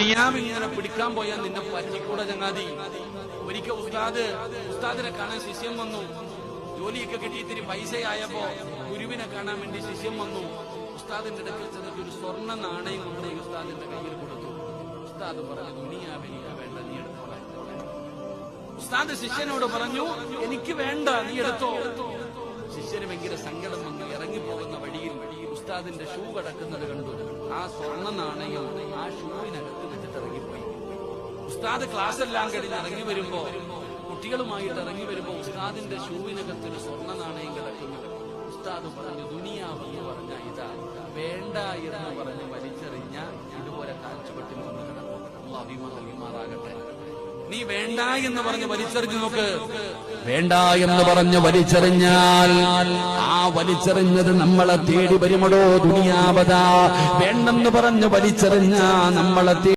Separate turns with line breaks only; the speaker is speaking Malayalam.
ദുനിയാവിങ്ങനെ പിടിക്കാൻ പോയാൽ നിന്നെ പറ്റിക്കൂടെ ചങ്ങാതി. ഒരിക്കൽ ഉസ്താദിനെ കാണാൻ ശിഷ്യം വന്നു. ജോലിയൊക്കെ കിട്ടി ഇത്തിരി പൈസയായപ്പോ ഗുരുവിനെ കാണാൻ വേണ്ടി ശിഷ്യം വന്നു. ഉസ്താദിന്റെ അടുക്കൽ ചെന്നിട്ട് ഒരു സ്വർണ്ണ നാണയം കൊണ്ട് ഉസ്താദിന്റെ കയ്യിൽ കൊടുത്തു. ഉസ്താദ് പറഞ്ഞു, ദുനിയാവിനിക്ക വേണ്ട, നീ എടുത്തോ. ഉസ്താദ് ശിഷ്യനോട് പറഞ്ഞു, എനിക്ക് വേണ്ട, നീ എടുത്തോ. ശിഷ്യന് ഭയങ്കര സങ്കടം വന്നു. ഇറങ്ങിപ്പോകുന്ന വഴിയിൽ ഉസ്താദിന്റെ ഷൂ കിടക്കുന്നത് കണ്ടു. ആ സ്വർണ്ണ നാണയം ആ ഷൂവിനകത്ത് വെച്ചിട്ട് ഇറങ്ങിപ്പോയി. ഉസ്താദ് ക്ലാസ് എല്ലാം കഴിഞ്ഞ് ഇറങ്ങി വരുമ്പോ, കുട്ടികളുമായിട്ട് ഇറങ്ങി വരുമ്പോ ഉസ്താദിന്റെ ഷൂവിനകത്തൊരു സ്വർണ്ണ നാണയം കിടക്കുന്നു. ഉസ്താദ് പറഞ്ഞു, ദുനിയാവെന്ന് പറഞ്ഞ ഇതാ, വേണ്ട എന്ന് പറഞ്ഞ് വലിച്ചെറിഞ്ഞ ഇതുപോലെ കാൽച്ചുവട്ടിൽ നിന്ന് കിടക്കും. അഭിമാറാകട്ടെ. നീ വേണ്ട എന്ന് പറഞ്ഞ് വലിച്ചെറിഞ്ഞു നോക്ക്. വേണ്ട എന്ന് പറഞ്ഞ് വലിച്ചെറിഞ്ഞാൽ ആ വലിച്ചെറിഞ്ഞത് നമ്മളെ തേടി വരുമടോ ദുനിയാവതാ. വേണ്ടെന്ന് പറഞ്ഞ് വലിച്ചെറിഞ്ഞ നമ്മളെ